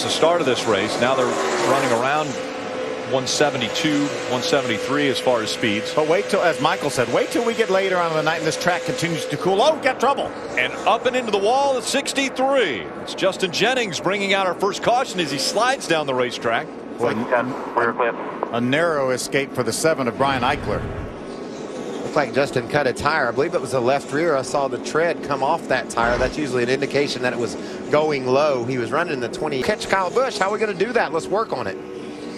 The start of this race. Now they're running around 172, 173 as far as speeds. But wait till, as Michael said, wait till we get later on in the night and this track continues to cool. Oh, get trouble. And up and into the wall at 63. It's Justin Jennings bringing out our first caution as he slides down the racetrack. A narrow escape for the 7 of Brian Eichler. Looked like Justin cut a tire. I believe it was the left rear. I saw the tread come off that tire. That's usually an indication that it was going low. He was running the 20. Catch Kyle Busch. How are we going to do that? Let's work on it.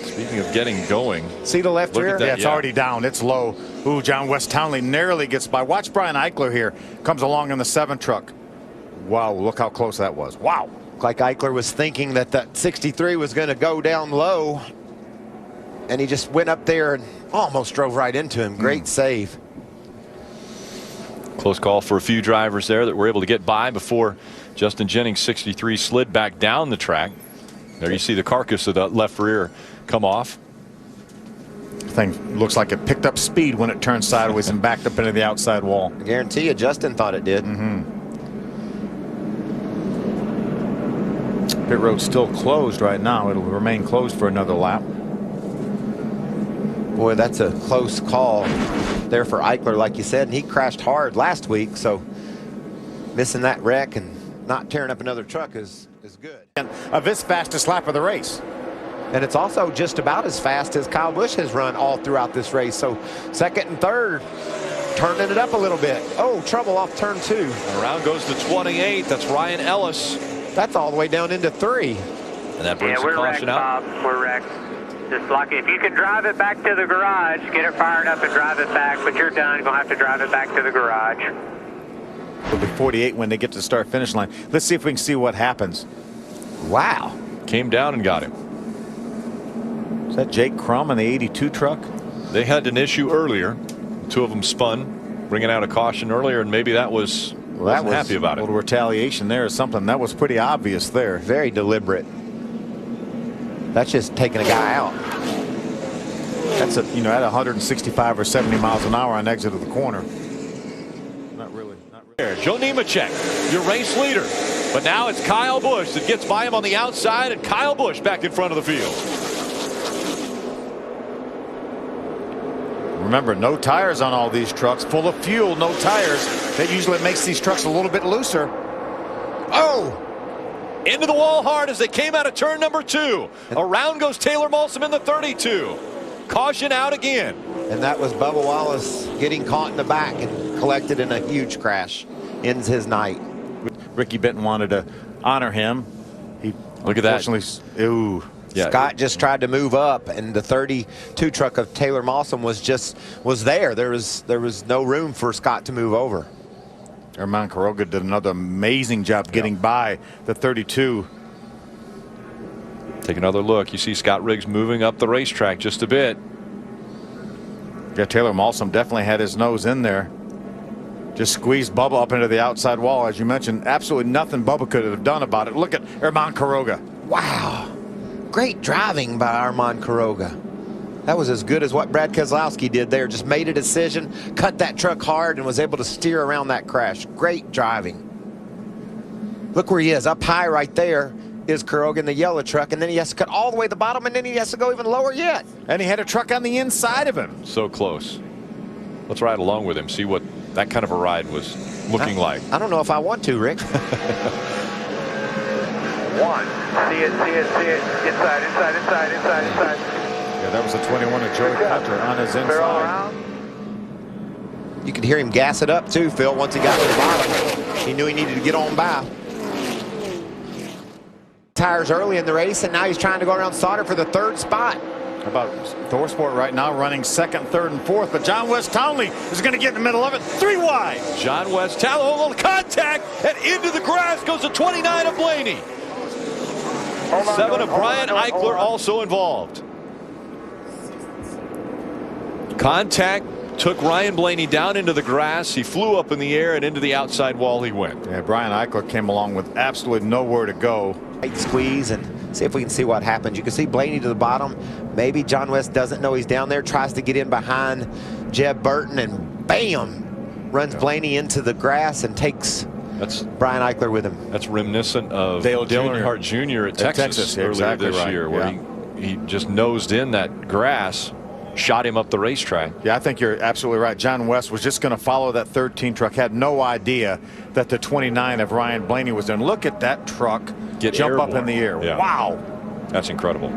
Speaking of getting going. See the left rear? Yeah, it's already down. It's low. Ooh, John West Townley narrowly gets by. Watch Brian Eichler here. Comes along in the 7 truck. Wow, look how close that was. Wow. Looked like Eichler was thinking that that 63 was going to go down low. And he just went up there and almost drove right into him. Great save. Close call for a few drivers there that were able to get by before Justin Jennings 63 slid back down the track. There you see the carcass of the left rear come off. Thing looks like it picked up speed when it turned sideways and backed up into the outside wall. I guarantee you Justin thought it did. Pit road's still closed right now. It'll remain closed for another lap. Boy, that's a close call there for Eichler, like you said, and he crashed hard last week, so missing that wreck and not tearing up another truck is good. And of his fastest lap of the race. And it's also just about as fast as Kyle Busch has run all throughout this race. So second and third, turning it up a little bit. Oh, trouble off turn 2. And around goes to 28. That's Ryan Ellis. That's all the way down into 3. And that brings the caution out. Bob. We're wrecked. Just like if you can drive it back to the garage, get it fired up and drive it back, but you're done. You're going to have to drive it back to the garage. It'll be 48 when they get to the start finish line. Let's see if we can see what happens. Wow. Came down and got him. Is that Jake Crum in the 82 truck? They had an issue earlier. Two of them spun, bringing out a caution earlier, and maybe that was wasn't happy about it. A little retaliation there or something. That was pretty obvious there. Very deliberate. That's just taking a guy out. That's at 165 or 70 miles an hour on exit of the corner. Not really. Joe Nemechek, your race leader. But now it's Kyle Busch that gets by him on the outside, and Kyle Busch back in front of the field. Remember, no tires on all these trucks. Full of fuel, no tires. That usually makes these trucks a little bit looser. Oh! Into the wall hard as they came out of turn number 2. Around goes Taylor Malsom in the 32. Caution out again. And that was Bubba Wallace getting caught in the back and collected in a huge crash. Ends his night. Ricky Benton wanted to honor him. He Look at that. Ooh. Yeah. Scott just tried to move up, and the 32 truck of Taylor Malsom was there. There was no room for Scott to move over. Herman Quiroga did another amazing job getting by the 32. Take another look. You see Scott Riggs moving up the racetrack just a bit. Yeah, Taylor Malsom definitely had his nose in there. Just squeezed Bubba up into the outside wall. As you mentioned, absolutely nothing Bubba could have done about it. Look at Herman Quiroga. Wow. Great driving by Armand Quiroga. That was as good as what Brad Keselowski did there. Just made a decision, cut that truck hard, and was able to steer around that crash. Great driving. Look where he is. Up high right there is Quiroga in the yellow truck, and then he has to cut all the way to the bottom, and then he has to go even lower yet. And he had a truck on the inside of him. So close. Let's ride along with him, see what that kind of a ride was looking like. I don't know if I want to, Rick. One. See it. Inside. Yeah, that was the 21 of Joey Coulter on his inside. You could hear him gas it up too, Phil, once he got to the bottom. He knew he needed to get on by. Tires early in the race, and now he's trying to go around Sauter for the 3rd spot. How about Thorsport right now running 2nd, 3rd, and 4th, but John West Townley is going to get in the middle of it. 3 wide. John West Townley, a little contact, and into the grass goes the 29 of Blaney. 7 of Brian Eichler also involved. Contact took Ryan Blaney down into the grass. He flew up in the air and into the outside wall he went. Yeah, Brian Eichler came along with absolutely nowhere to go. Right squeeze and see if we can see what happens. You can see Blaney to the bottom. Maybe John West doesn't know he's down there, tries to get in behind Jeb Burton, and bam, runs Blaney into the grass and takes That's Brian Eichler with him. That's reminiscent of Dale Dale Jr. Earnhardt Jr. at Texas earlier exactly this year, where he just nosed in that grass, shot him up the racetrack. Yeah, I think you're absolutely right. John West was just going to follow that 13 truck. Had no idea that the 29 of Ryan Blaney was there. And look at that truck jump up in the air. Yeah. Wow. That's incredible.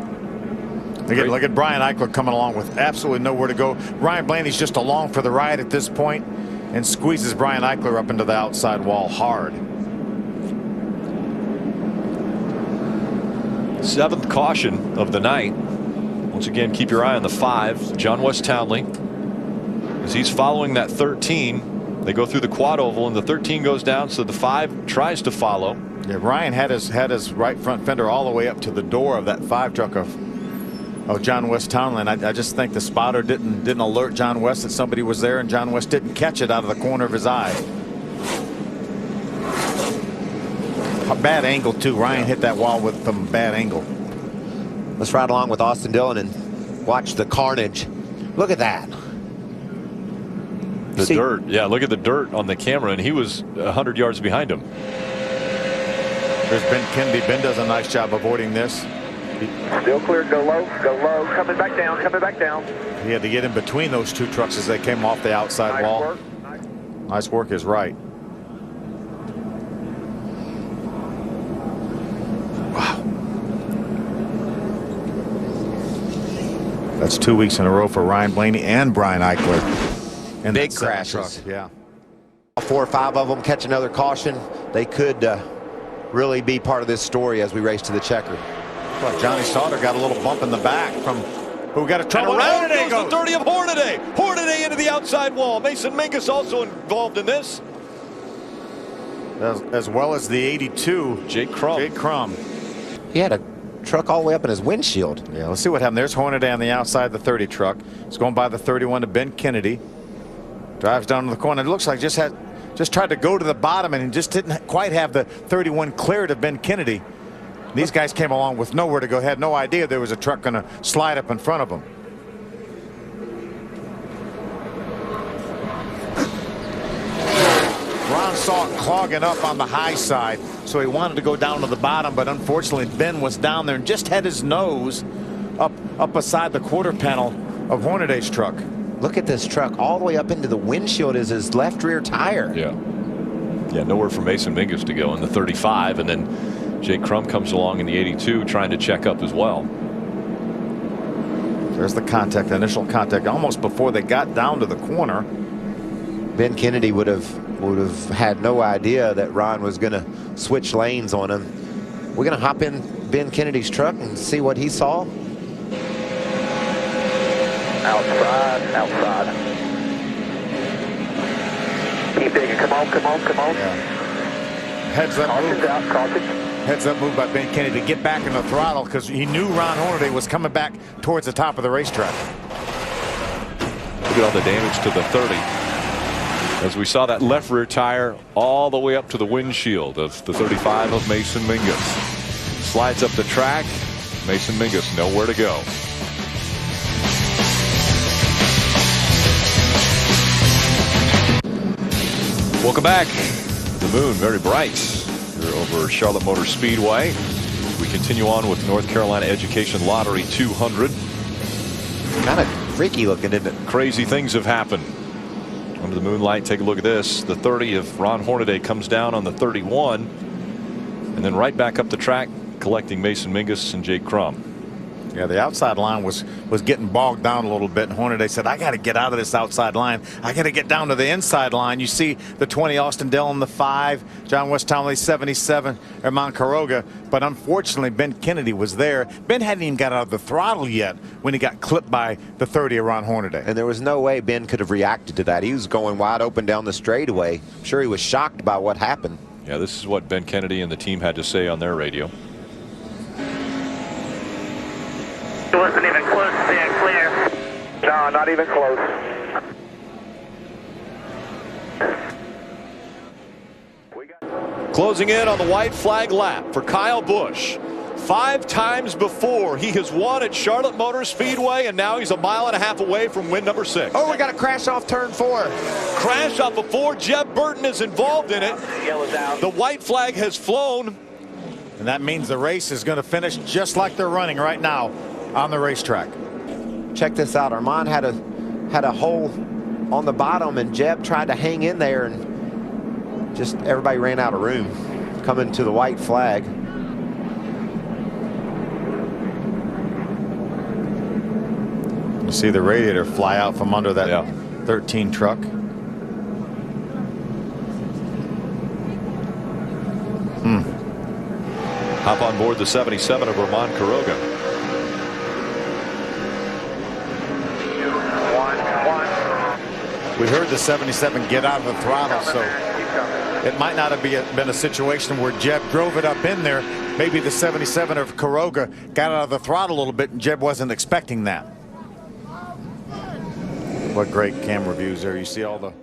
Again, look at Brian Eichler coming along with absolutely nowhere to go. Ryan Blaney's just along for the ride at this point and squeezes Brian Eichler up into the outside wall hard. 7th caution of the night. Once again, keep your eye on the 5, John West Townley. As he's following that 13, they go through the quad oval and the 13 goes down, so the 5 tries to follow. Yeah, Ryan had his right front fender all the way up to the door of that 5 truck of John West Townley. I just think the spotter didn't alert John West that somebody was there, and John West didn't catch it out of the corner of his eye. A bad angle too. Ryan hit that wall with some bad angle. Let's ride along with Austin Dillon and watch the carnage. Look at that. The dirt. Yeah, look at the dirt on the camera, and he was 100 yards behind him. There's Ben Kennedy. Ben does a nice job avoiding this. Still clear. Go low. Go low. Coming back down. Coming back down. He had to get in between those 2 trucks as they came off the outside wall. Work. Nice work is right. Wow. That's 2 weeks in a row for Ryan Blaney and Brian Eichler. And big crashes. Yeah. 4 or 5 of them catch another caution. They could really be part of this story as we race to the checker. Well, Johnny Sauter got a little bump in the back from who got a trouble. And around goes the 30 of Hornaday. Hornaday into the outside wall. Mason Mingus also involved in this. As well as the 82. Jake Crum. Jake Crum. He had a truck all the way up in his windshield. Yeah, let's see what happened. There's Hornaday on the outside of the 30 truck. It's going by the 31 to Ben Kennedy. Drives down to the corner. It looks like just tried to go to the bottom and just didn't quite have the 31 cleared of Ben Kennedy. These guys came along with nowhere to go. Had no idea there was a truck going to slide up in front of them. Ron saw it clogging up on the high side, so he wanted to go down to the bottom, but unfortunately Ben was down there and just had his nose up beside the quarter panel of Hornaday's truck. Look at this truck. All the way up into the windshield is his left rear tire. Yeah. Yeah, nowhere for Mason Mingus to go in the 35, and then Jake Crum comes along in the 82 trying to check up as well. There's the contact, the initial contact, almost before they got down to the corner. Ben Kennedy would have had no idea that Ron was going to switch lanes on him. We're going to hop in Ben Kennedy's truck and see what he saw. Outside. Keep digging. Come on. Yeah. Heads up move. Out, caution. Heads up move by Ben Kennedy to get back in the throttle because he knew Ron Hornaday was coming back towards the top of the racetrack. Look at all the damage to the 30. As we saw that left rear tire all the way up to the windshield of the 35 of Mason Mingus. Slides up the track. Mason Mingus nowhere to go. Welcome back. The moon very bright here over Charlotte Motor Speedway. We continue on with North Carolina Education Lottery 200. Kind of freaky looking, isn't it? Crazy things have happened under the moonlight. Take a look at this. The 30 of Ron Hornaday comes down on the 31 and then right back up the track collecting Mason Mingus and Jake Crum. Yeah, the outside line was getting bogged down a little bit, and Hornaday said, I got to get out of this outside line. I got to get down to the inside line. You see the 20 Austin Dillon, the 5, John West Townley 77, Herman Quiroga, but unfortunately Ben Kennedy was there. Ben hadn't even got out of the throttle yet when he got clipped by the 30 of Ron Hornaday. And there was no way Ben could have reacted to that. He was going wide open down the straightaway. I'm sure he was shocked by what happened. Yeah, this is what Ben Kennedy and the team had to say on their radio. It wasn't even close to being clear. No, not even close. Closing in on the white flag lap for Kyle Busch. 5 times before he has won at Charlotte Motor Speedway, and now he's a mile and a half away from win number 6. Oh, we got a crash off turn 4. Crash off of 4. Jeb Burton is involved in it. The white flag has flown. And that means the race is going to finish just like they're running right now on the racetrack. Check this out. Armand had a hole on the bottom, and Jeb tried to hang in there, and just everybody ran out of room coming to the white flag. You see the radiator fly out from under that 13 truck. Hop on board the 77 of Ramon Quiroga. We heard the 77 get out of the throttle, so it might not have been a situation where Jeb drove it up in there. Maybe the 77 of Quiroga got out of the throttle a little bit, and Jeb wasn't expecting that. What great camera views there. You see all the